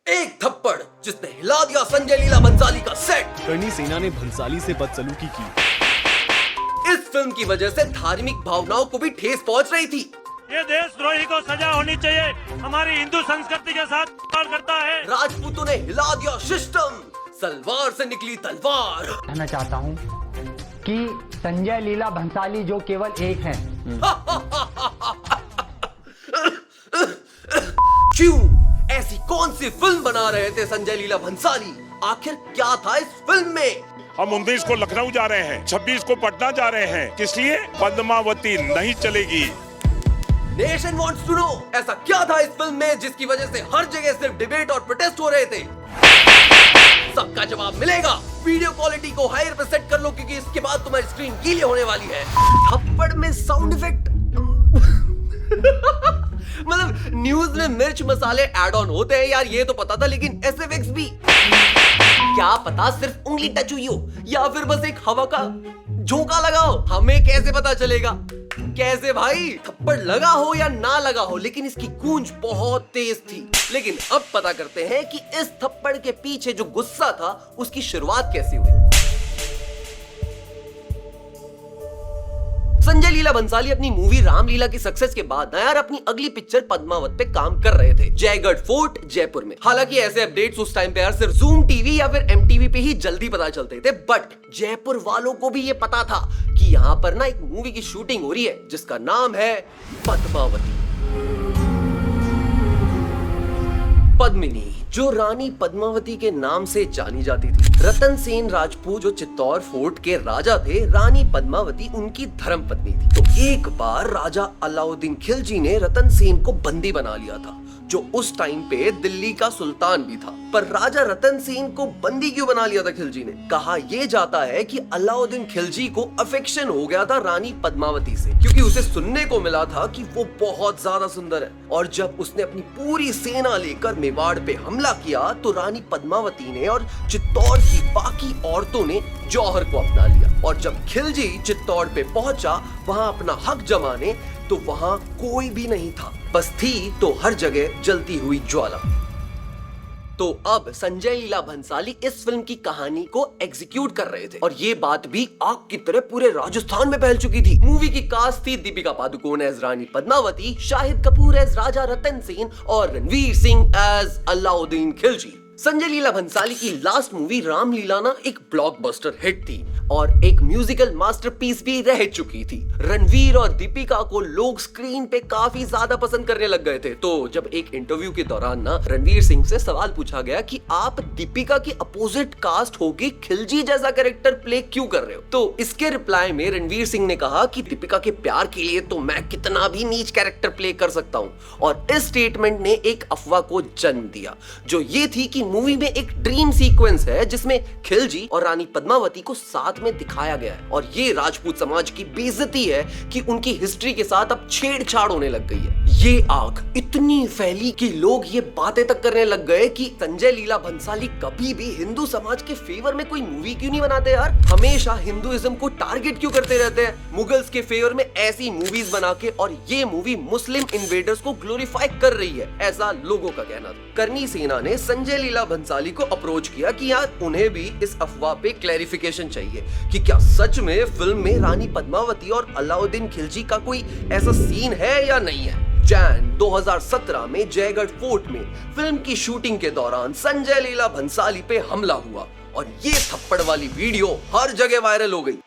एक थप्पड़ जिसने हिला दिया संजय लीला भंसाली का सेट। करणी सेना ने भंसाली से बदसलूकी की। इस फिल्म की वजह से धार्मिक भावनाओं को भी ठेस पहुंच रही थी। ये देशद्रोही को सजा होनी चाहिए, हमारी हिंदू संस्कृति के साथ खिलवाड़ करता है। राजपूतों ने हिला दिया सिस्टम, सलवार से निकली तलवार। कहना चाहता हूँ कि संजय लीला भंसाली जो केवल एक हैं। क्यों? ऐसी कौन सी फिल्म बना रहे थे संजय लीला भंसाली? आखिर क्या था इस फिल्म में? हम 19 को लखनऊ जा रहे हैं, 26 को पटना जा रहे हैं। किस लिए? पद्मावती नहीं चलेगी। नेशन वांट्स टू नो, ऐसा क्या था इस फिल्म में जिसकी वजह से हर जगह सिर्फ डिबेट और प्रोटेस्ट हो रहे थे? सबका जवाब मिलेगा। वीडियो क्वालिटी को हायर पे सेट कर लो क्योंकि इसके बाद तुम्हारी स्क्रीन गीली होने वाली है। थप्पड़ में साउंड इफेक्ट मतलब न्यूज में मिर्च मसाले ऐड ऑन होते हैं यार, ये तो पता था, लेकिन एसएफएक्स भी क्या पता सिर्फ उंगली टच हुई हो या फिर बस एक हवा का झोंका लगाओ, हमें कैसे पता चलेगा? कैसे भाई? थप्पड़ लगा हो या ना लगा हो, लेकिन इसकी गूंज बहुत तेज थी। लेकिन अब पता करते हैं कि इस थप्पड़ के पीछे जो गुस्सा था उसकी शुरुआत कैसे हुई। संजय लीला भंसाली अपनी मूवी रामलीला की सक्सेस के बाद यार अपनी अगली पिक्चर पद्मावत पे काम कर रहे थे, जयगढ़ फोर्ट जयपुर में। हालांकि ऐसे अपडेट्स उस टाइम पे यार सिर्फ जूम टीवी या फिर एमटीवी पे ही जल्दी पता चलते थे, बट जयपुर वालों को भी ये पता था कि यहाँ पर ना एक मूवी की शूटिंग हो रही है जिसका नाम है पद्मावती। पद्मिनी जो रानी पद्मावती के नाम से जानी जाती थी। रतन सेन राजपूत जो चित्तौड़ फोर्ट के राजा थे, रानी पद्मावती उनकी धर्मपत्नी थी। तो एक बार राजा अलाउद्दीन खिलजी ने रतन सेन को बंदी बना लिया था, जो उस टाइम पे दिल्ली का सुल्तान भी था। पर राजा रतन सेन को बंदी क्यों बना लिया था खिलजी ने? कहा यह जाता है कि अलाउद्दीन खिलजी को अफेक्शन हो गया था रानी पद्मावती से, क्योंकि उसे सुनने को मिला था कि वो बहुत ज्यादा सुंदर है। और जब उसने अपनी पूरी सेना लेकर मेवाड़ पे हमला किया तो रानी पद्मावती ने और चित्तौड़ की बाकी औरतों ने जौहर को अपना लिया। और जब खिलजी चित्तौड़ पे पहुंचा वहां अपना हक जमाने, तो वहां कोई भी नहीं था, बस थी तो हर जगह जलती हुई ज्वाला। तो अब संजय लीला भंसाली इस फिल्म की कहानी को एग्जीक्यूट कर रहे थे और ये बात भी आग की तरह पूरे राजस्थान में फैल चुकी थी। मूवी की कास्ट थी दीपिका पादुकोण एज रानी पद्मावती, शाहिद कपूर एज राजा रतन सेन और रणवीर सिंह एज अलाउद्दीन खिलजी। संजय लीला भंसाली की लास्ट मूवी रामलीला ना एक ब्लॉकबस्टर हिट थी और एक म्यूजिकल मास्टरपीस भी रह चुकी थी। रणवीर और दीपिका को लोग स्क्रीन पे काफी ज्यादा पसंद करने लग गए थे। तो जब एक इंटरव्यू के दौरान ना रणवीर सिंह से सवाल पूछा गया कि आप दीपिका की अपोजिट कास्ट होके खिलजी जैसा कैरेक्टर प्ले क्यों कर रहे हो, तो इसके रिप्लाई में रणवीर सिंह ने कहा कि दीपिका के प्यार के लिए तो मैं कितना भी नीच कैरेक्टर प्ले कर सकता हूँ। और इस स्टेटमेंट ने एक अफवाह को जन्म दिया, जो ये थी कि मूवी में एक ड्रीम सीक्वेंस है जिसमें खिलजी और रानी पद्मावती को साथ में दिखाया गया है। और ये राजपूत समाज की बेइज्जती है कि उनकी हिस्ट्री के साथ अब छेड़छाड़ होने लग गई है। ये आग इतनी फैली कि लोग ये बातें तक करने लग गए कि संजय लीला भंसाली कभी भी हिंदू समाज के फेवर में कोई मूवी क्यों नहीं बनाते यार? हमेशा हिंदुइज्म को टारगेट क्यों करते रहते हैं? मुगल्स के फेवर में ऐसी मूवीज बना के, और ये मूवी मुस्लिम इन्वेडर्स को ग्लोरीफाई कर रही है, ऐसा लोगों का कहना था। करणी सेना ने संजय लीला भंसाली को अप्रोच किया कि यार उन्हें भी इस अफवाह पे क्लैरिफिकेशन चाहिए कि क्या सच में फिल्म में रानी पद्मावती और अलाउद्दीन खिलजी का कोई ऐसा सीन है या नहीं है। जैन 2017 में जयगढ़ फोर्ट में फिल्म की शूटिंग के दौरान संजय लीला भंसाली पे हमला हुआ और ये थप्पड़ वाली वीडियो हर जगह वायरल हो गई।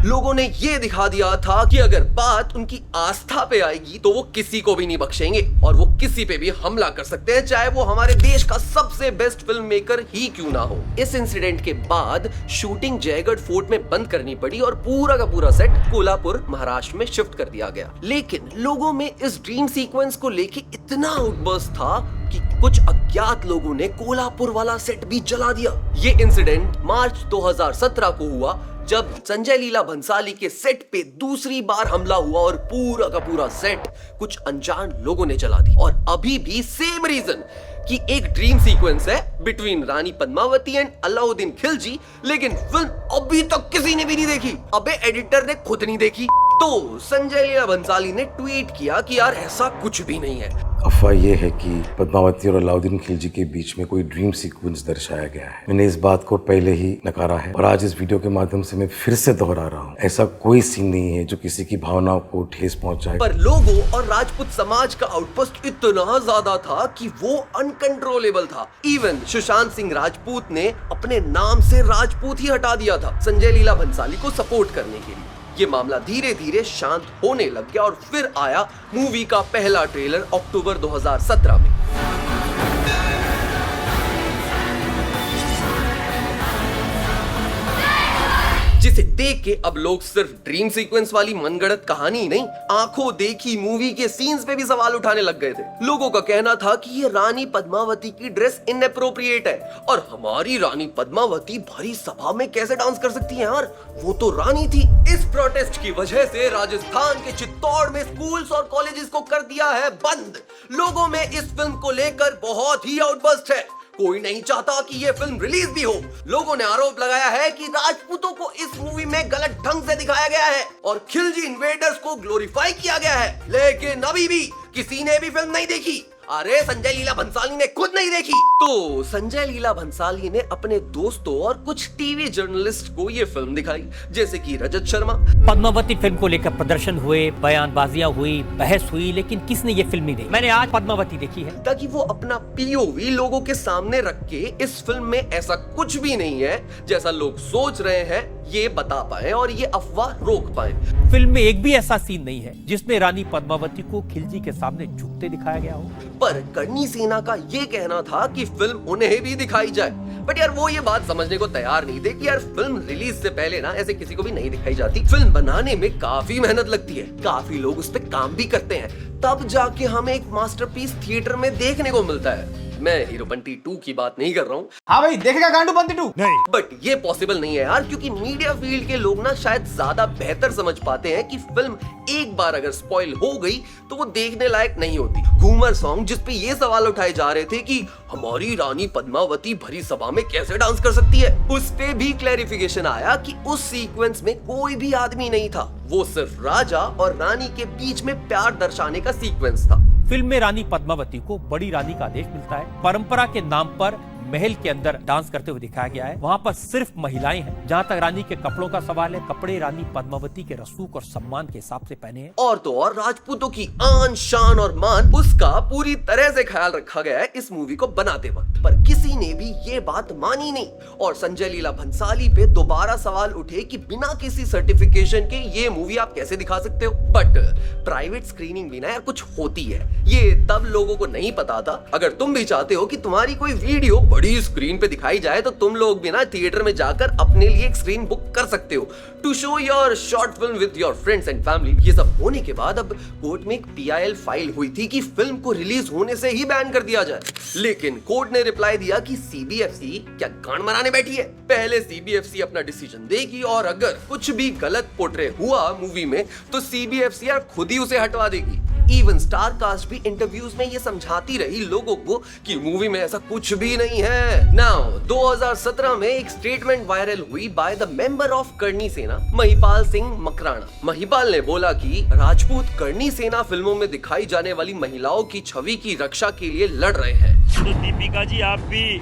लोगों ने ये दिखा दिया था कि अगर बात उनकी आस्था पे आएगी तो वो किसी को भी नहीं बख्शेंगे और वो किसी पे भी हमला कर सकते हैं, चाहे वो हमारे देश का सबसे बेस्ट फिल्म मेकर ही क्यों ना हो। इस इंसिडेंट के बाद शूटिंग जयगढ़ फोर्ट में बंद करनी पड़ी और पूरा का पूरा सेट कोल्हापुर महाराष्ट्र में शिफ्ट कर दिया गया। लेकिन लोगों में इस ड्रीम सीक्वेंस को लेके इतना आउटबर्स्ट था कि कुछ अज्ञात लोगों ने कोल्हापुर वाला सेट भी जला दिया। ये इंसिडेंट मार्च 2017 को हुआ जब संजय लीला भंसाली के सेट पे दूसरी बार हमला हुआ और पूरा का पूरा सेट कुछ अनजान लोगों ने जला दी। और अभी भी सेम रीजन कि एक ड्रीम सीक्वेंस है between Rani Padmavati and Alauddin Khilji, लेकिन फिल्म अभी तक किसी ने भी नहीं देखी। अबे एडिटर ने खुद नहीं देखी तो संजय लीला भंसाली ने ट्वीट किया कि यार ऐसा कुछ भी नहीं है। अफवाह यह है कि पद्मावती और अलाउद्दीन खिलजी के बीच में कोई ड्रीम सीक्वेंस दर्शाया गया है। मैंने इस बात को पहले ही नकारा है और आज इस वीडियो के माध्यम से मैं फिर से दोहरा रहा हूँ, ऐसा कोई सीन नहीं है जो किसी की भावनाओं को ठेस पहुंचाए। पर लोगों और राजपूत समाज का आउटपोस्ट इतना ज्यादा था कि वो अनकंट्रोलेबल था। इवन सुशांत सिंह राजपूत ने अपने नाम से राजपूत ही हटा दिया था संजय लीला भंसाली को सपोर्ट करने के लिए। ये मामला धीरे धीरे शांत होने लग गया और फिर आया मूवी का पहला ट्रेलर अक्टूबर 2017 में। जिसे देख के अब लोग सिर्फ ड्रीम सीक्वेंस वाली मनगढ़ंत कहानी ही नहीं, आंखों देखी मूवी के सीन्स पे भी सवाल उठाने लग गए थे। लोगों का कहना था कि ये रानी पद्मावती की ड्रेस इनएप्रोप्रिएट है और हमारी रानी पद्मावती भरी सभा में कैसे डांस कर सकती है यार, वो तो रानी थी। इस प्रोटेस्ट की वजह से राजस्थान के चित्तौड़ में स्कूल्स और कॉलेजेस को कर दिया है बंद। लोगों में इस फिल्म को लेकर बहुत ही आउटबर्स्ट है। कोई नहीं चाहता कि ये फिल्म रिलीज भी हो। लोगों ने आरोप लगाया है कि राजपूतों को इस मूवी में गलत ढंग से दिखाया गया है और खिलजी इन्वेडर्स को ग्लोरीफाई किया गया है। लेकिन अभी भी किसी ने भी फिल्म नहीं देखी। अरे संजय लीला भंसाली ने खुद नहीं देखी। तो संजय लीला भंसाली ने अपने दोस्तों और कुछ टीवी जर्नलिस्ट को ये फिल्म दिखाई, जैसे कि रजत शर्मा। पद्मावती फिल्म को लेकर प्रदर्शन हुए, बयानबाजियां हुई, बहस हुई, लेकिन किसने ये फिल्म नहीं देखी। मैंने आज पद्मावती देखी है ताकि वो अपना पीओवी लोगों के सामने रख के इस फिल्म में ऐसा कुछ भी नहीं है जैसा लोग सोच रहे हैं ये बता पाए और ये अफवाह रोक पाए। फिल्म में एक भी ऐसा सीन नहीं है जिसमें रानी पद्मावती को खिलजी के सामने झुकते दिखाया गया हो। पर करनी सेना का ये कहना था कि फिल्म उन्हें भी दिखाई जाए, बट यार वो ये बात समझने को तैयार नहीं थे कि यार फिल्म रिलीज से पहले ना ऐसे किसी को भी नहीं दिखाई जाती। फिल्म बनाने में काफी मेहनत लगती है, काफी लोग उस पर काम भी करते हैं, तब जाके हमें एक मास्टरपीस थिएटर में देखने को मिलता है। मैं हीरोपंती 2 की बात नहीं कर रहा हूँ। हाँ भाई, देखेगा गांडूपंती 2? नहीं। बट ये पॉसिबल नहीं है यार, क्योंकि मीडिया फील्ड के लोग ना शायद ज्यादा बेहतर समझ पाते हैं कि फिल्म एक बार अगर स्पॉइल हो गई तो वो देखने लायक नहीं होती। घूमर सॉन्ग जिसपे ये सवाल उठाए जा रहे थे कि हमारी रानी पद्मावती भरी सभा में कैसे डांस कर सकती है, उस पे भी क्लैरिफिकेशन आया कि उस सीक्वेंस में कोई भी आदमी नहीं था, वो सिर्फ राजा और रानी के बीच में प्यार दर्शाने का सीक्वेंस था। फिल्म में रानी पद्मावती को बड़ी रानी का आदेश मिलता है। परंपरा के नाम पर महल के अंदर डांस करते हुए दिखाया गया है। वहाँ पर सिर्फ महिलाएं हैं। जहाँ तक रानी के कपड़ों का सवाल है, कपड़े रानी पद्मावती के रसूख और सम्मान के हिसाब से पहने हैं। और तो और राजपूतों की आन शान और मान, उसका पूरी तरह से ख्याल रखा गया है इस मूवी को बनाते वक्त। पर किसी ने भी ये बात मानी नहीं और संजय लीला भंसाली पे दोबारा सवाल उठे कि बिना किसी सर्टिफिकेशन के ये मूवी आप कैसे दिखा सकते हो। बट प्राइवेट स्क्रीनिंग भी ना यार कुछ होती है, ये तब लोगों को नहीं पता था। अगर तुम भी चाहते हो कि तुम्हारी कोई वीडियो बड़ी स्क्रीन पे दिखाई जाए तो तुम लोग भी ना थिएटर में जाकर अपने लिए एक स्क्रीन बुक कर सकते हो to show your short film with your friends and family. ये सब होने के बाद अब कोर्ट में एक PIL फाइल हुई थी कि फिल्म को रिलीज होने से ही बैन कर दिया जाए, लेकिन कोर्ट ने रिप्लाई दिया कि CBFC क्या गांड मराने बैठी है। पहले CBFC अपना डिसीजन देगी और अगर कुछ भी गलत पोर्ट्रे हुआ मूवी में तो CBFC यार खुद ही उसे हटवा देगी। इवन स्टार कास्ट भी इंटरव्यूज में ये समझाती रही लोगों को कि मूवी में ऐसा कुछ भी नहीं है। नाउ 2017 में एक स्टेटमेंट वायरल हुई बाय द मेंबर ऑफ करनी सेना महिपाल सिंह मकराना। महिपाल ने बोला कि राजपूत करनी सेना फिल्मों में दिखाई जाने वाली महिलाओं की छवि की रक्षा के लिए लड़ रहे हैं। तो दीपिका जी आप भी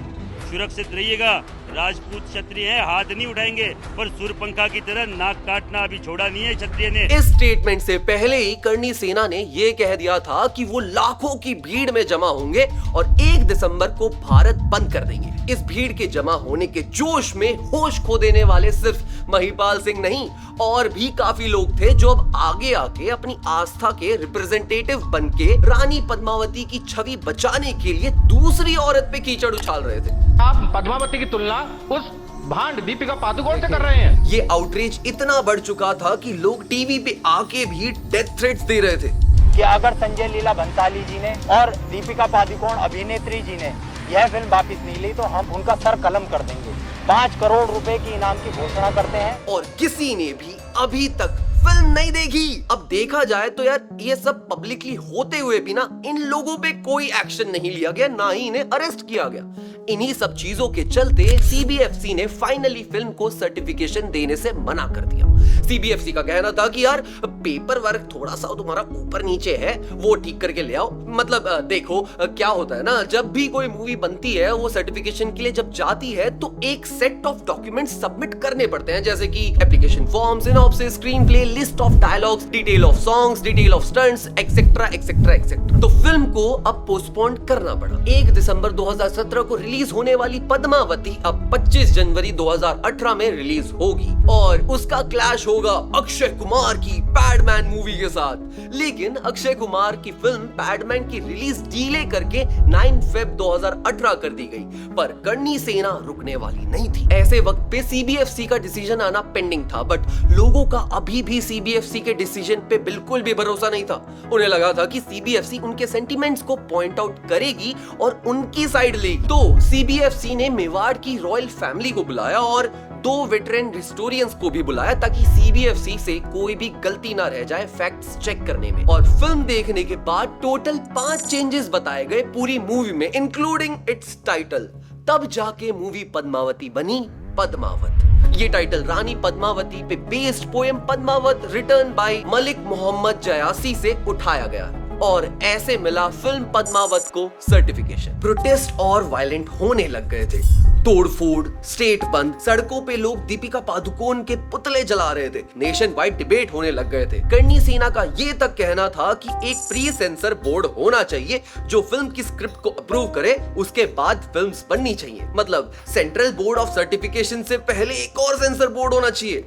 सुरक्षित रहिएगा। राजपूत क्षत्रिय हैं, हाथ नहीं उठाएंगे, पर सुरपंखा की तरह नाक काटना अभी छोड़ा नहीं है क्षत्रिय ने। इस स्टेटमेंट से पहले ही करनी सेना ने ये कह दिया था कि वो लाखों की भीड़ में जमा होंगे और 1 दिसंबर को भारत बंद कर देंगे। इस भीड़ के जमा होने के जोश में होश खो देने वाले सिर्फ महिपाल सिंह नहीं, और भी काफी लोग थे जो अब आगे आके अपनी आस्था के रिप्रेजेंटेटिव बनके रानी पद्मावती की छवि बचाने के लिए दूसरी औरत पे कीचड़ उछाल रहे थे। आप पद्मावती की तुलना उस भांड दीपिका पादुकोण से कर रहे हैं। ये आउटरीच इतना बढ़ चुका था कि लोग टीवी पे आके भी डेथ थ्रेट्स दे रहे थे कि अगर संजय लीला भंसाली जी ने और दीपिका पादुकोण अभिनेत्री जी ने यह फिल्म वापस नहीं ली तो हम उनका सर कलम कर देंगे। 5 करोड़ रुपए की इनाम की घोषणा करते हैं। और किसी ने भी अभी तक फिल्म नहीं देखी। अब देखा जाए तो यार ये सब पब्लिकली होते हुए भी ना इन लोगों पे कोई एक्शन नहीं लिया गया, ना ही इन्हें अरेस्ट किया गया। इन्हीं सब चीजों के चलते सीबीएफसी ने फाइनली फिल्म को सर्टिफिकेशन देने से मना कर दिया। सीबीएफसी का कहना था कि यार पेपर वर्क थोड़ा सा तुम्हारा ऊपर नीचे है, वो ठीक करके ले आओ। मतलब देखो क्या होता है ना, जब भी कोई मूवी बनती है वो सर्टिफिकेशन के लिए जब जाती है तो एक सेट ऑफ डॉक्यूमेंट्स सबमिट करने पड़ते हैं, जैसे कि application form, synopsis, screen play, list of dialogues, detail of songs, detail of stunts, etcetera etcetera etcetera. तो फिल्म को अब पोस्टपोन करना पड़ा। 1 दिसंबर 2017 को रिलीज होने वाली पद्मावती अब 25 जनवरी 2018 में रिलीज होगी और उसका क्लैश होगा अक्षय कुमार की पैडमैन मूवी के साथ। लेकिन अक्षय कुमार की फिल्म पैडमैन की रिलीज डिले करके 9 फेब 2018 कर दी गई, पर करनी सेना रुकने वाली नहीं थी। ऐसे वक्त पे सीबीएफसी का डिसीजन आना पेंडिंग था, बट लोगों का अभी भी सीबीएफसी के डिसीजन पे बिल्कुल भी भरोसा नहीं था। उन्हें लगा था कि सीबीएफसी उनके सेंटिमेंट्स को पॉइंट आउट करेगी और उनकी साइड लेगी। तो सीबीएफसी ने मेवाड़ की रॉयल फैमिली को बुलाया और 2 वेटरन हिस्टोरियंस को भी बुलाया ताकि सीबीएफसी से कोई भी गलती ना रह जाए फैक्ट्स चेक करने में। और फिल्म देखने के बाद टोटल 5 चेंजेस बताए गए पूरी मूवी में, इंक्लूडिंग इट्स टाइटल। तब जाके मूवी पद्मावती बनी पद्मावत। ये टाइटल रानी पद्मावती पे based poem Padmavat written by Malik Mohammad Jayasi से उठाया गया और ऐसे मिला फिल्म पद्मावत को सर्टिफिकेशन। प्रोटेस्ट और वायलेंट होने लग गए थे, तोड़फोड़, स्टेट बंद, सड़कों पे लोग दीपिका पादुकोण के पुतले जला रहे थे, नेशन वाइड डिबेट होने लग गए थे। करनी सेना का ये तक कहना था कि एक प्री सेंसर बोर्ड होना चाहिए जो फिल्म की स्क्रिप्ट को अप्रूव करे, उसके बाद फिल्म्स बननी चाहिए। मतलब सेंट्रल बोर्ड ऑफ सर्टिफिकेशन से पहले एक और सेंसर बोर्ड होना चाहिए।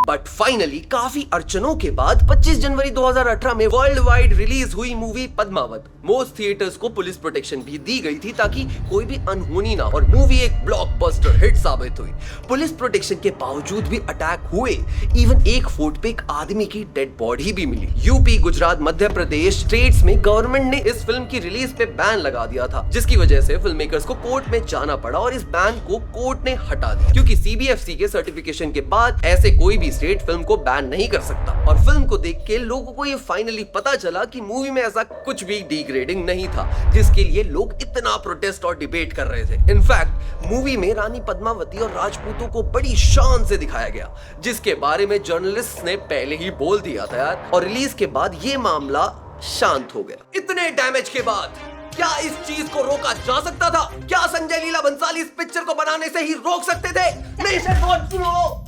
बट फाइनली काफी अड़चनों के बाद 25 जनवरी 2018 में वर्ल्ड वाइड रिलीज हुई मूवी पद्मावत। मोस्ट थिएटर्स को पुलिस प्रोटेक्शन भी दी गई थी ताकि कोई भी अनहोनी ना और मूवी एक ब्लॉकबस्टर हिट साबित हुई। पुलिस प्रोटेक्शन के बावजूद भी अटैक हुए, इवन एक फोर्ट पे एक आदमी की डेड बॉडी भी मिली। यूपी, गुजरात, मध्य प्रदेश स्टेट्स में गवर्नमेंट ने इस फिल्म की रिलीज पे बैन लगा दिया था, जिसकी वजह से फिल्म मेकर्स को कोर्ट में जाना पड़ा और इस बैन को कोर्ट ने हटा दिया, क्योंकि सीबीएफसी के सर्टिफिकेशन के बाद ऐसे कोई भी स्टेट फिल्म को बैन नहीं कर सकता। और फिल्म को देख के लोगों को ये फाइनली पता चला कि मूवी में ऐसा कुछ भी डिग्रेडिंग नहीं था, जिसके लिए लोग इतना प्रोटेस्ट और डिबेट कर रहे थे। इनफैक्ट मूवी में रानी पद्मावती और राजपूतों को बड़ी शान से दिखाया गया, जिसके बारे में जर्नलिस्ट ने पहले ही बोल दिया था यार। और रिलीज के बाद ये मामला शांत हो गया। इतने डैमेज के बाद क्या इस चीज को रोका जा सकता था? क्या संजय लीला भंसाली इस पिक्चर को बनाने से ही रोक सकते थे? नहीं,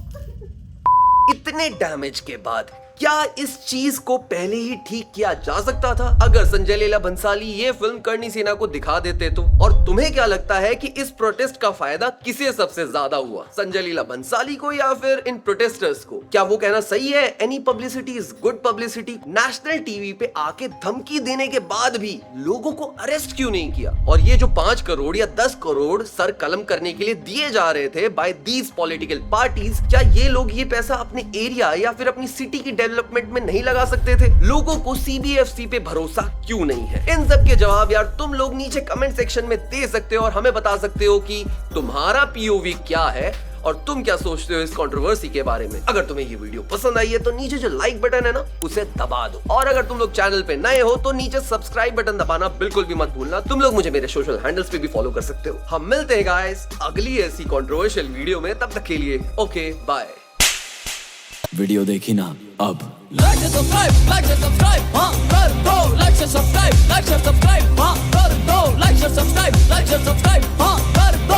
इतने डैमेज के बाद क्या इस चीज को पहले ही ठीक किया जा सकता था? अगर संजय लीला भंसाली ये फिल्म करनी सेना को दिखा देते तो? और तुम्हें क्या लगता है कि इस प्रोटेस्ट का फायदा किसे सबसे ज्यादा हुआ, संजय लीला भंसाली को या फिर इन प्रोटेस्टर्स को? क्या वो कहना सही है, any publicity is good publicity? National TV पे आके धमकी देने के बाद भी लोगों को अरेस्ट क्यों नहीं किया? और ये जो 5 करोड़ या 10 करोड़ सर कलम करने के लिए दिए जा रहे थे बाय दीज पॉलिटिकल पार्टीज, क्या ये लोग ये पैसा अपने एरिया या फिर अपनी सिटी की डेवलपमेंट में नहीं लगा सकते थे? लोगों को सीबीएफसी पे भरोसा क्यों नहीं है? इन सब के जवाब यार तुम लोग नीचे कमेंट सेक्शन में दे सकते हो और हमें बता सकते हो कि तुम्हारा पीओवी क्या है और तुम क्या सोचते हो इस कंट्रोवर्सी के बारे में। अगर तुम्हें ये वीडियो पसंद आई है तो नीचे जो लाइक बटन है ना उसे दबा दो, और अगर तुम लोग चैनल पे नए हो तो नीचे सब्सक्राइब बटन दबाना बिल्कुल भी मत भूलना। तुम लोग मुझे मेरे सोशल हैंडल्स पे भी फॉलो कर सकते हो। हम मिलते हैं गाइस अगली ऐसी कंट्रोवर्शियल वीडियो में, तब तक के लिए ओके बाय। वीडियो देखी ना अब like and subscribe, हाँ कर दो, like and subscribe, हाँ कर दो, like and subscribe, हाँ कर दो।